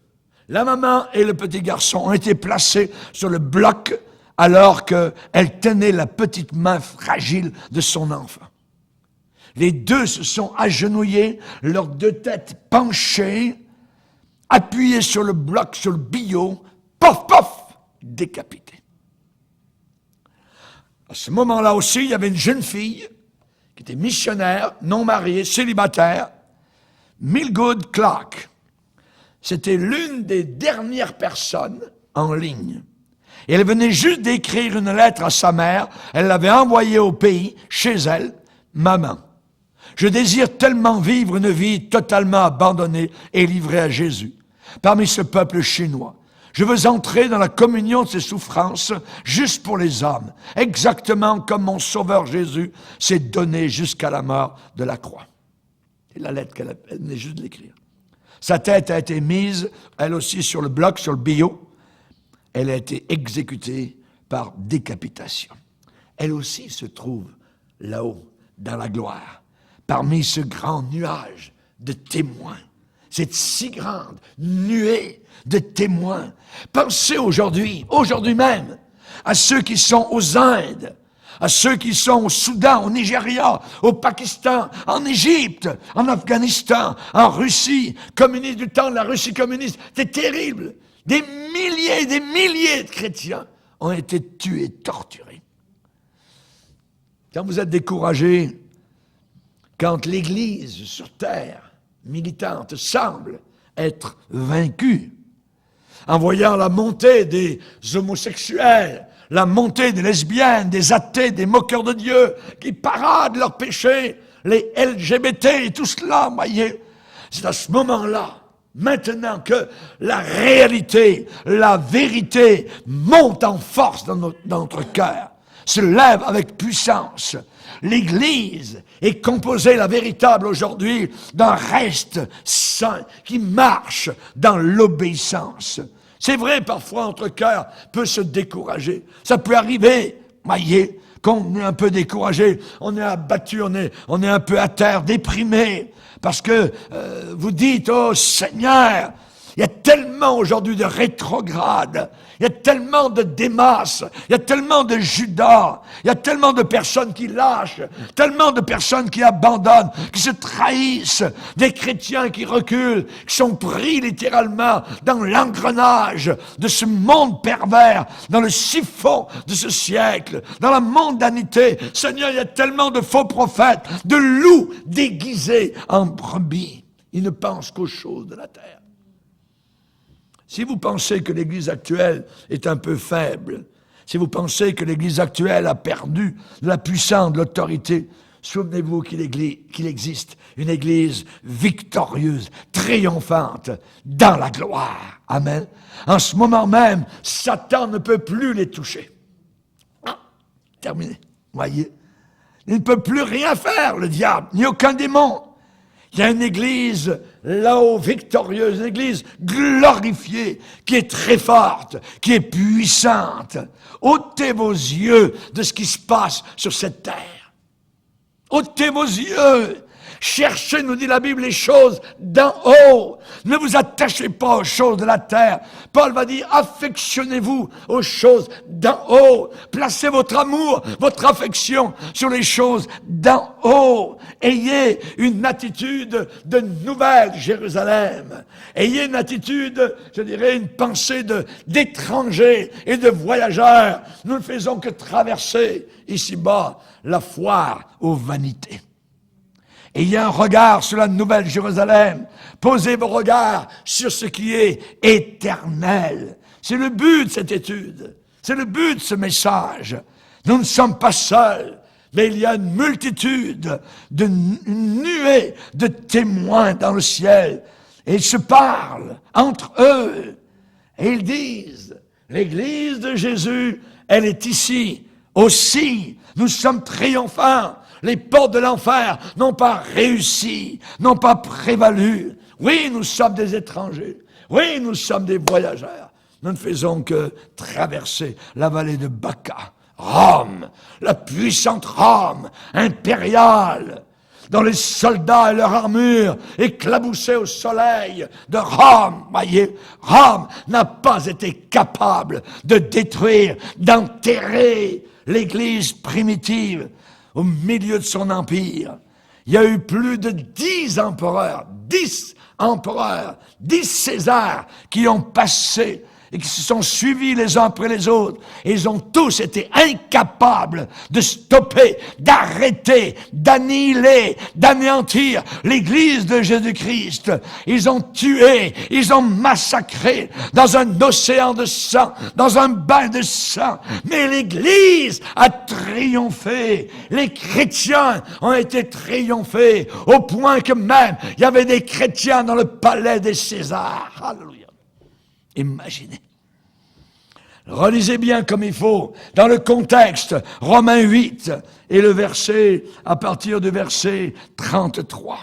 la maman et le petit garçon, ont été placés sur le bloc alors qu'elle tenait la petite main fragile de son enfant. Les deux se sont agenouillés, leurs deux têtes penchées, appuyées sur le bloc, sur le billot, pof, pof, décapités. À ce moment-là aussi, il y avait une jeune fille qui était missionnaire, non mariée, célibataire, Milgood Clark. C'était l'une des dernières personnes en ligne. Et elle venait juste d'écrire une lettre à sa mère. Elle l'avait envoyée au pays, chez elle. « Maman, je désire tellement vivre une vie totalement abandonnée et livrée à Jésus. Parmi ce peuple chinois, je veux entrer dans la communion de ses souffrances juste pour les hommes, exactement comme mon Sauveur Jésus s'est donné jusqu'à la mort de la croix. » C'est la lettre qu'elle venait juste de l'écrire. Sa tête a été mise, elle aussi, sur le bloc, sur le billot. Elle a été exécutée par décapitation. Elle aussi se trouve là-haut, dans la gloire, parmi ce grand nuage de témoins. Cette si grande nuée de témoins. Pensez aujourd'hui même, à ceux qui sont aux Indes, à ceux qui sont au Soudan, au Nigeria, au Pakistan, en Égypte, en Afghanistan, en Russie, communiste, du temps de la Russie communiste. C'est terrible. Des milliers de chrétiens ont été tués, torturés. Quand vous êtes découragé, quand l'Église sur terre militante semble être vaincue, en voyant la montée des homosexuels, la montée des lesbiennes, des athées, des moqueurs de Dieu, qui paradent leurs péchés, les LGBT et tout cela, voyez, c'est à ce moment-là, maintenant que la réalité, la vérité monte en force dans notre cœur, se lève avec puissance. L'Église est composée, la véritable aujourd'hui, d'un reste saint qui marche dans l'obéissance. C'est vrai, parfois, notre cœur peut se décourager. Ça peut arriver, voyez, qu'on est un peu découragé, on est abattu, on est un peu à terre, déprimé, parce que vous dites, oh Seigneur, il y a tellement aujourd'hui de rétrogrades, il y a tellement de Démas, il y a tellement de Judas, il y a tellement de personnes qui lâchent, tellement de personnes qui abandonnent, qui se trahissent, des chrétiens qui reculent, qui sont pris littéralement dans l'engrenage de ce monde pervers, dans le siphon de ce siècle, dans la mondanité. Seigneur, il y a tellement de faux prophètes, de loups déguisés en brebis. Ils ne pensent qu'aux choses de la terre. Si vous pensez que l'Église actuelle est un peu faible, si vous pensez que l'Église actuelle a perdu de la puissance, de l'autorité, souvenez-vous qu'il existe une Église victorieuse, triomphante, dans la gloire. Amen. En ce moment même, Satan ne peut plus les toucher. Ah, terminé. Voyez, il ne peut plus rien faire, le diable, ni aucun démon. Il y a une église là-haut victorieuse, une église glorifiée, qui est très forte, qui est puissante. Ôtez vos yeux de ce qui se passe sur cette terre. Ôtez vos yeux. Cherchez, nous dit la Bible, les choses d'en haut. Ne vous attachez pas aux choses de la terre. Paul va dire, affectionnez-vous aux choses d'en haut. Placez votre amour, votre affection sur les choses d'en haut. Ayez une attitude de nouvelle Jérusalem. Ayez une attitude, je dirais, une pensée d'étrangers et de voyageurs. Nous ne faisons que traverser ici-bas la foire aux vanités. Ayez un regard sur la nouvelle Jérusalem. Posez vos regards sur ce qui est éternel. C'est le but de cette étude. C'est le but de ce message. Nous ne sommes pas seuls, mais il y a une multitude, une nuée de témoins dans le ciel. Et ils se parlent entre eux. Et ils disent, l'Église de Jésus, elle est ici aussi. Nous sommes triomphants. Les portes de l'enfer n'ont pas réussi, n'ont pas prévalu. Oui, nous sommes des étrangers. Oui, nous sommes des voyageurs. Nous ne faisons que traverser la vallée de Baca, Rome, la puissante Rome impériale, dont les soldats et leur armure éclaboussaient au soleil de Rome. Voyez, Rome n'a pas été capable de détruire, d'enterrer l'Église primitive au milieu de son empire. Il y a eu plus de 10 empereurs, 10 Césars qui ont passé et qui se sont suivis les uns après les autres. Et ils ont tous été incapables de stopper, d'arrêter, d'annihiler, d'anéantir l'Église de Jésus-Christ. Ils ont tué, ils ont massacré dans un océan de sang, dans un bain de sang. Mais l'Église a triomphé. Les chrétiens ont été triomphés au point que même il y avait des chrétiens dans le palais des Césars. Alléluia. Imaginez. Relisez bien comme il faut, dans le contexte, Romains 8, et le verset, à partir du verset 33.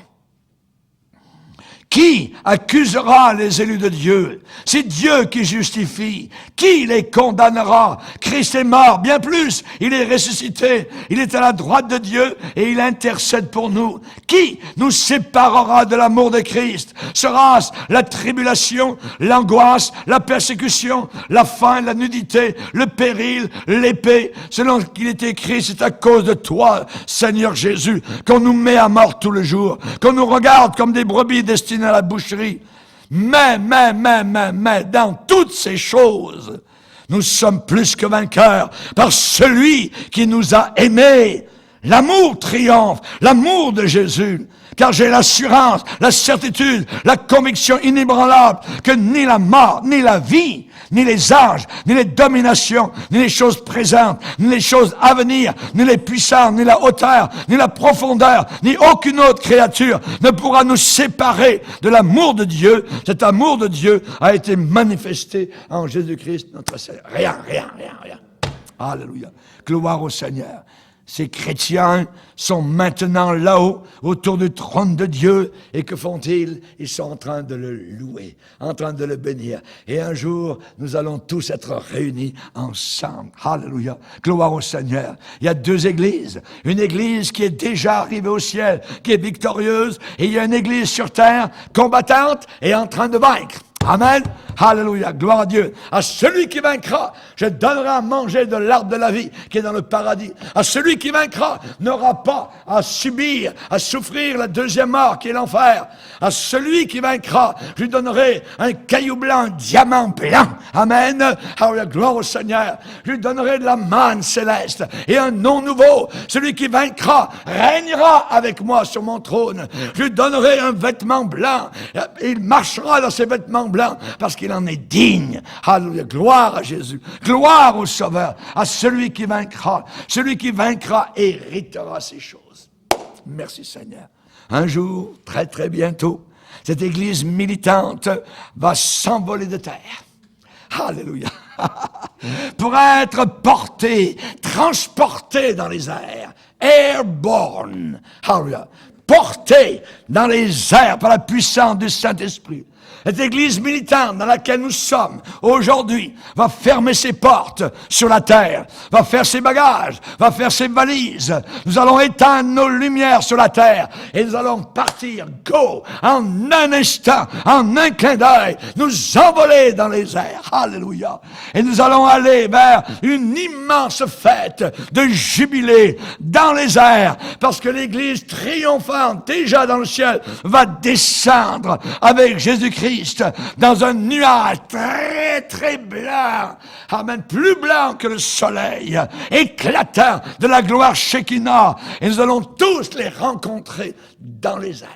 Qui accusera les élus de Dieu? C'est Dieu qui justifie. Qui les condamnera? Christ est mort, bien plus, il est ressuscité, il est à la droite de Dieu et il intercède pour nous. Qui nous séparera de l'amour de Christ? Sera-ce la tribulation, l'angoisse, la persécution, la faim, la nudité, le péril, l'épée? Selon qu'il est écrit, c'est à cause de toi, Seigneur Jésus, qu'on nous met à mort tout le jour, qu'on nous regarde comme des brebis destinées à la boucherie. Mais, dans toutes ces choses, nous sommes plus que vainqueurs par celui qui nous a aimés. L'amour triomphe, l'amour de Jésus. Car j'ai l'assurance, la certitude, la conviction inébranlable que ni la mort, ni la vie, ni les anges, ni les dominations, ni les choses présentes, ni les choses à venir, ni les puissances, ni la hauteur, ni la profondeur, ni aucune autre créature ne pourra nous séparer de l'amour de Dieu. Cet amour de Dieu a été manifesté en Jésus-Christ, notre Seigneur. Rien. Alléluia. Gloire au Seigneur. Ces chrétiens sont maintenant là-haut, autour du trône de Dieu. Et que font-ils? Ils sont en train de le louer, en train de le bénir. Et un jour, nous allons tous être réunis ensemble. Alléluia. Gloire au Seigneur. Il y a 2 églises. Une église qui est déjà arrivée au ciel, qui est victorieuse. Et il y a une église sur terre, combattante et en train de vaincre. Amen. Alléluia. Gloire à Dieu. À celui qui vaincra, je donnerai à manger de l'arbre de la vie qui est dans le paradis. À celui qui vaincra n'aura pas à subir, à souffrir la deuxième mort qui est l'enfer. À celui qui vaincra, je lui donnerai un caillou blanc, un diamant blanc. Amen. Alléluia. Gloire au Seigneur. Je lui donnerai de la manne céleste et un nom nouveau. Celui qui vaincra régnera avec moi sur mon trône. Je lui donnerai un vêtement blanc. Il marchera dans ses vêtements blancs parce qu'il en est digne. Alléluia. Gloire à Jésus. Gloire au Sauveur. À celui qui vaincra. Celui qui vaincra héritera ces choses. Merci Seigneur. Un jour, très très bientôt, cette église militante va s'envoler de terre. Alléluia. Pour être portée, transportée dans les airs. Airborne. Alléluia. Portée dans les airs par la puissance du Saint-Esprit. Cette église militante dans laquelle nous sommes aujourd'hui va fermer ses portes sur la terre, va faire ses bagages, va faire ses valises. Nous allons éteindre nos lumières sur la terre et nous allons partir, go, en un instant, en un clin d'œil, nous envoler dans les airs. Alléluia. Et nous allons aller vers une immense fête de jubilé dans les airs parce que l'église triomphante déjà dans le ciel va descendre avec Jésus-Christ dans un nuage très très blanc, amen, plus blanc que le soleil, éclatant de la gloire Shekinah, et nous allons tous les rencontrer dans les airs.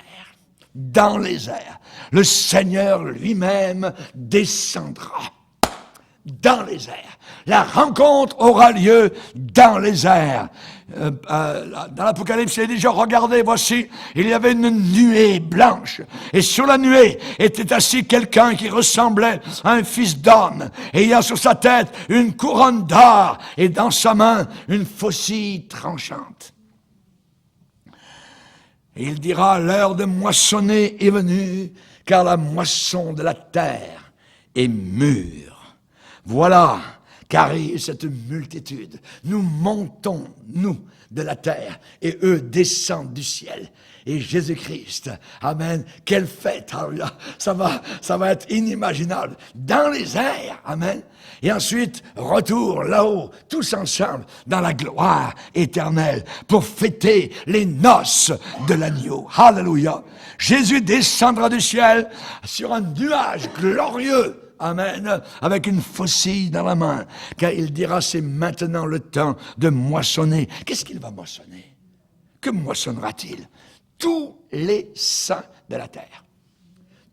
Dans les airs. Le Seigneur lui-même descendra dans les airs. La rencontre aura lieu dans les airs. Dans l'Apocalypse, il est déjà, regardez, voici, il y avait une nuée blanche. Et sur la nuée était assis quelqu'un qui ressemblait à un fils d'homme, ayant sur sa tête une couronne d'or et dans sa main une faucille tranchante. Et il dira, l'heure de moissonner est venue, car la moisson de la terre est mûre. Voilà qu'arrive cette multitude. Nous montons, nous, de la terre, et eux descendent du ciel. Et Jésus-Christ, amen, quelle fête, alléluia, ça va être inimaginable, dans les airs, amen. Et ensuite, retour là-haut, tous ensemble, dans la gloire éternelle, pour fêter les noces de l'agneau. Alléluia. Jésus descendra du ciel sur un nuage glorieux. Amen, avec une faucille dans la main, car il dira, c'est maintenant le temps de moissonner. Qu'est-ce qu'il va moissonner? Que moissonnera-t-il? Tous les saints de la terre.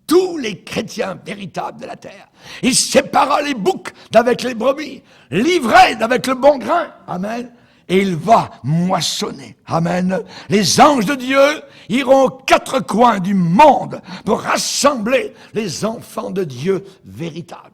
Tous les chrétiens véritables de la terre. Il sépara les boucs d'avec les brebis, l'ivraie d'avec le bon grain. Amen. Et il va moissonner. Amen. Les anges de Dieu iront aux quatre coins du monde pour rassembler les enfants de Dieu véritables.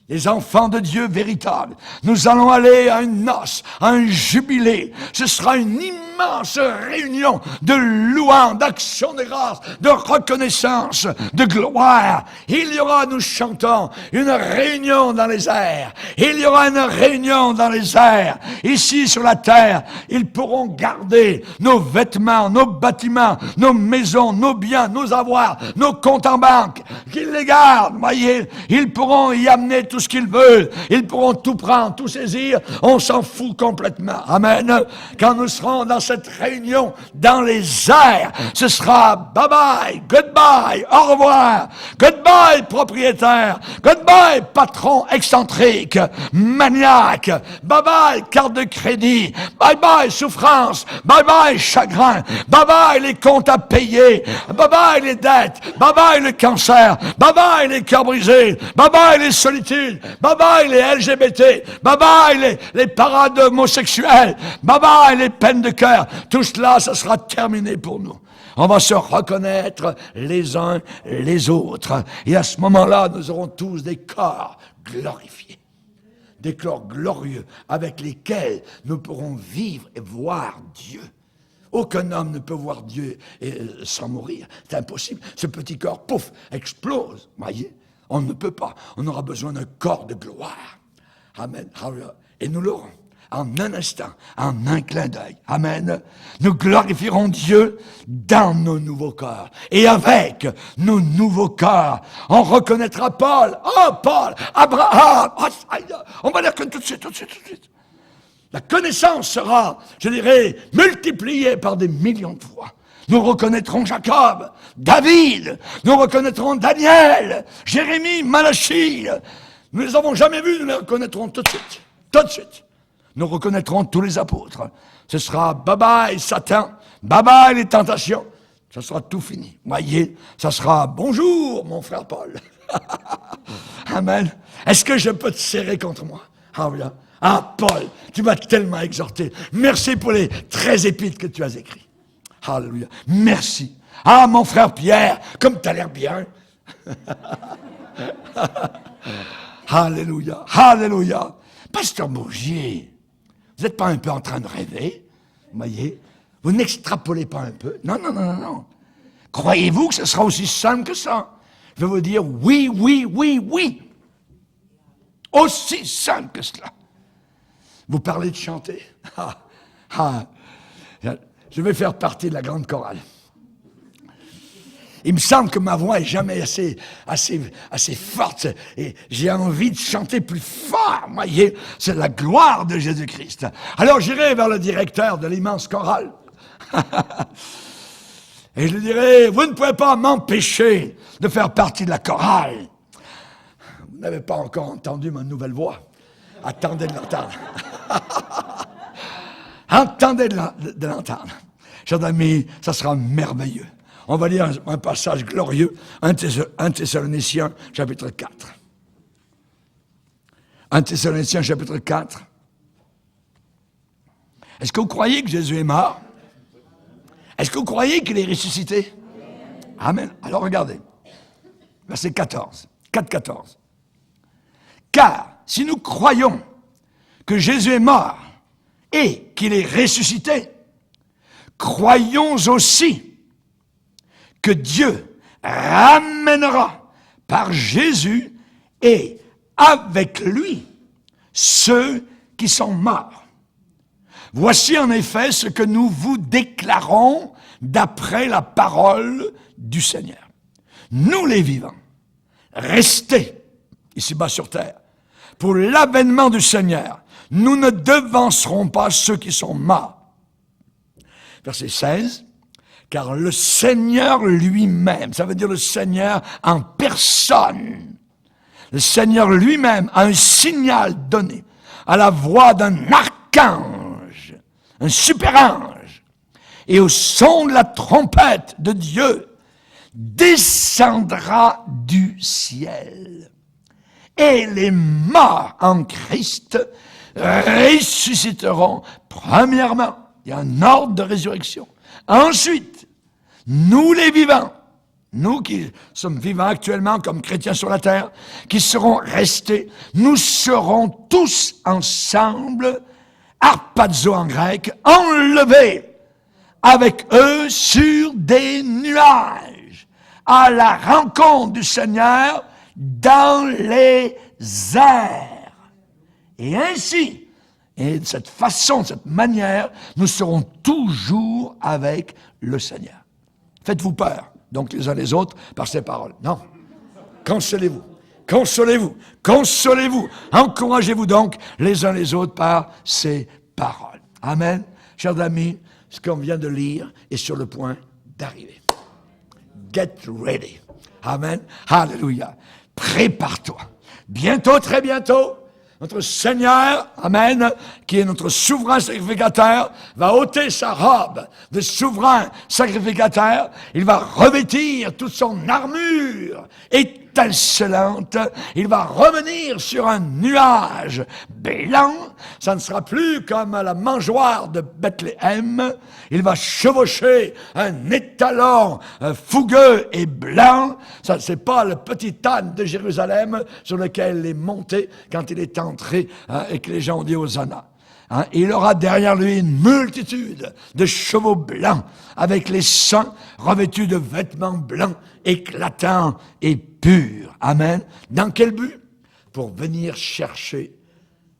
Les enfants de Dieu véritables. Nous allons aller à une noce, à un jubilé. Ce sera une immense réunion de louanges, d'action de grâce, de reconnaissance, de gloire. Il y aura, nous chantons, une réunion dans les airs. Il y aura une réunion dans les airs. Ici, sur la terre, ils pourront garder nos vêtements, nos bâtiments, nos maisons, nos biens, nos avoirs, nos comptes en banque. Qu'ils les gardent, voyez. Ils pourront y amener tout ce qu'ils veulent. Ils pourront tout prendre, tout saisir. On s'en fout complètement. Amen. Quand nous serons dans cette réunion dans les airs, ce sera bye bye, goodbye, au revoir, goodbye propriétaire, goodbye patron excentrique, maniaque, bye bye carte de crédit, bye bye souffrance, bye bye chagrin, bye bye les comptes à payer, bye bye les dettes, bye bye le cancer, bye bye les cœurs brisés, bye bye les solitudes, bye bye les LGBT, bye bye les parades homosexuels, bye bye les peines de cœur. Tout cela, ça sera terminé pour nous. On va se reconnaître les uns les autres. Et à ce moment-là, nous aurons tous des corps glorifiés. Des corps glorieux avec lesquels nous pourrons vivre et voir Dieu. Aucun homme ne peut voir Dieu sans mourir. C'est impossible. Ce petit corps, pouf, explose. Voyez, on ne peut pas. On aura besoin d'un corps de gloire. Amen. Et nous l'aurons. En un instant, en un clin d'œil. Amen. Nous glorifierons Dieu dans nos nouveaux corps. Et avec nos nouveaux corps, on reconnaîtra Paul. Oh, Paul, Abraham. On va dire que tout de suite. La connaissance sera, je dirais, multipliée par des millions de fois. Nous reconnaîtrons Jacob, David, nous reconnaîtrons Daniel, Jérémie, Malachie. Nous ne les avons jamais vus, nous les reconnaîtrons tout de suite. Tout de suite. Nous reconnaîtrons tous les apôtres. Ce sera bye-bye Satan, bye-bye les tentations. Ça sera tout fini. Voyez, ça sera bonjour mon frère Paul. Amen. Est-ce que je peux te serrer contre moi? Ah Paul, tu m'as tellement exhorté. Merci pour les 13 épîtres que tu as écrits. Alléluia. Merci. Ah mon frère Pierre, comme tu as l'air bien. Alléluia. Alléluia. Pasteur Bourgier, vous n'êtes pas un peu en train de rêver? Vous voyez? Vous n'extrapolez pas un peu? Non. Croyez-vous que ce sera aussi simple que ça? Je vais vous dire oui, oui, oui, oui. Aussi simple que cela. Vous parlez de chanter. Je vais faire partie de la grande chorale. Il me semble que ma voix est jamais assez forte et j'ai envie de chanter plus fort. Voyez, c'est la gloire de Jésus-Christ. Alors j'irai vers le directeur de l'immense chorale et je lui dirai, vous ne pouvez pas m'empêcher de faire partie de la chorale. Vous n'avez pas encore entendu ma nouvelle voix. Attendez de l'entendre. Attendez de l'entendre. Chers amis, ça sera merveilleux. On va lire un passage glorieux, 1 Thessaloniciens, chapitre 4. 1 Thessaloniciens, chapitre 4. Est-ce que vous croyez que Jésus est mort? Est-ce que vous croyez qu'il est ressuscité? Amen. Alors regardez, verset 14, 4-14. Car si nous croyons que Jésus est mort et qu'il est ressuscité, croyons aussi que Dieu ramènera par Jésus et avec lui ceux qui sont morts. Voici en effet ce que nous vous déclarons d'après la parole du Seigneur. Nous les vivants, restés ici-bas sur terre, pour l'avènement du Seigneur, nous ne devancerons pas ceux qui sont morts. Verset 16. Car le Seigneur lui-même, ça veut dire le Seigneur en personne, le Seigneur lui-même a un signal donné à la voix d'un archange, un super ange, et au son de la trompette de Dieu, descendra du ciel. Et les morts en Christ ressusciteront premièrement. Il y a un ordre de résurrection. Ensuite, nous les vivants, nous qui sommes vivants actuellement comme chrétiens sur la terre, qui serons restés, nous serons tous ensemble, harpazo en grec, enlevés avec eux sur des nuages, à la rencontre du Seigneur dans les airs. Et ainsi, et de cette façon, de cette manière, nous serons toujours avec le Seigneur. Faites-vous peur, donc les uns les autres, par ces paroles. Non. Consolez-vous, consolez-vous, consolez-vous. Encouragez-vous donc les uns les autres par ces paroles. Amen. Chers amis, ce qu'on vient de lire est sur le point d'arriver. Get ready. Amen. Hallelujah. Prépare-toi. Bientôt, très bientôt, notre Seigneur, amen, qui est notre souverain sacrificateur, va ôter sa robe de souverain sacrificateur. Il va revêtir toute son armure étincelante. Il va revenir sur un nuage blanc. Ça ne sera plus comme la mangeoire de Bethléem. Il va chevaucher un étalon fougueux et blanc. Ça, c'est pas le petit âne de Jérusalem sur lequel il est monté quand il est entré et que les gens ont dit Hosanna. Il aura derrière lui une multitude de chevaux blancs avec les sangs revêtus de vêtements blancs, éclatants et purs. Amen. Dans quel but? Pour venir chercher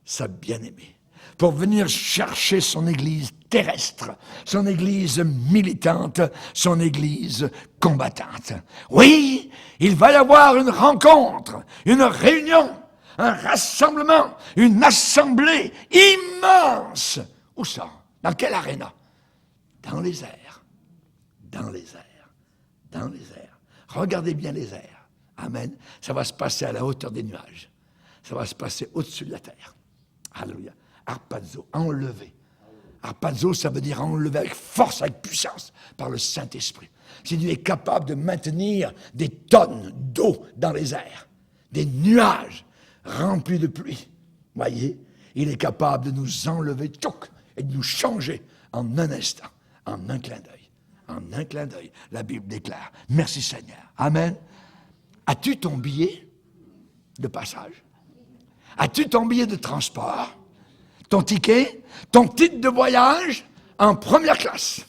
sa bien-aimée. Pour venir chercher son église terrestre, son église militante, son église combattante. Oui, il va y avoir une rencontre, une réunion, un rassemblement, une assemblée immense. Où ça? Dans quelle aréna? Dans les airs. Dans les airs. Dans les airs. Regardez bien les airs. Amen. Ça va se passer à la hauteur des nuages. Ça va se passer au-dessus de la terre. Alléluia. Harpazo, enlevé. Harpazo, ça veut dire enlevé avec force, avec puissance, par le Saint-Esprit. Si Dieu est capable de maintenir des tonnes d'eau dans les airs, des nuages remplis de pluie, voyez, il est capable de nous enlever, tchouk, et de nous changer en un instant, en un clin d'œil. En un clin d'œil, la Bible déclare. Merci Seigneur. Amen. As-tu ton billet de passage? As-tu ton billet de transport? Ton ticket? Ton titre de voyage en première classe?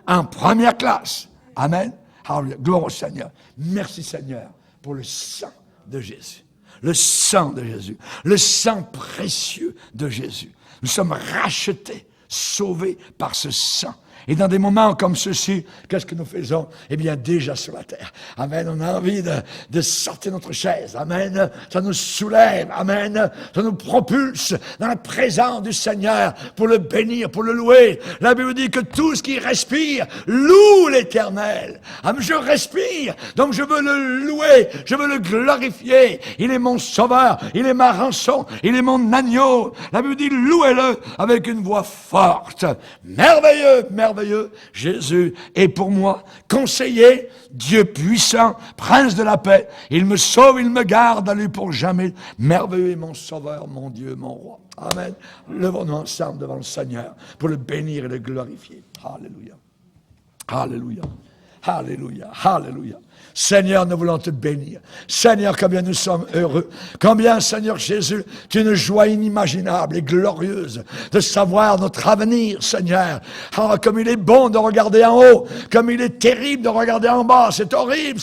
En première classe. Amen. Alléluia. Gloire au Seigneur. Merci Seigneur pour le sang de Jésus. Le sang de Jésus. Le sang précieux de Jésus. Nous sommes rachetés, sauvés par ce sang. Et dans des moments comme ceux-ci, qu'est-ce que nous faisons? Eh bien, déjà sur la terre. Amen. On a envie de sortir notre chaise. Amen. Ça nous soulève. Amen. Ça nous propulse dans la présence du Seigneur pour le bénir, pour le louer. La Bible dit que tout ce qui respire loue l'Éternel. Amen. Je respire. Donc je veux le louer. Je veux le glorifier. Il est mon sauveur. Il est ma rançon. Il est mon agneau. La Bible dit louez-le avec une voix forte. Merveilleux, merveilleux. Jésus est pour moi conseiller, Dieu puissant, prince de la paix. Il me sauve, il me garde à lui pour jamais. Merveilleux est mon sauveur, mon Dieu, mon roi. Amen. Levons-nous ensemble devant le Seigneur pour le bénir et le glorifier. Alléluia. Alléluia. Alléluia. Alléluia. Seigneur, nous voulons te bénir. Seigneur, combien nous sommes heureux. Combien, Seigneur Jésus, tu as une joie inimaginable et glorieuse de savoir notre avenir, Seigneur. Ah, comme il est bon de regarder en haut, comme il est terrible de regarder en bas. C'est horrible,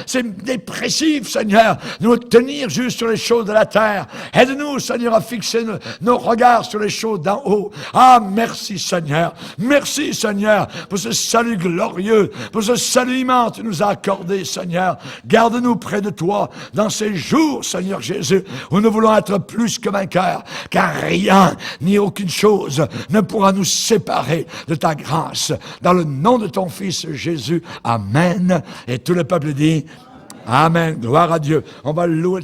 c'est dépressif, Seigneur. Nous tenir juste sur les choses de la terre. Aide-nous, Seigneur, à fixer nos regards sur les choses d'en haut. Ah, merci, Seigneur. Merci, Seigneur, pour ce salut glorieux, pour ce salut immense que tu nous as accordé, Seigneur. Garde-nous près de toi dans ces jours, Seigneur Jésus, où nous voulons être plus que vainqueurs, car rien ni aucune chose ne pourra nous séparer de ta grâce. Dans le nom de ton Fils Jésus, Amen. Et tout le peuple dit Amen. Gloire à Dieu. On va louer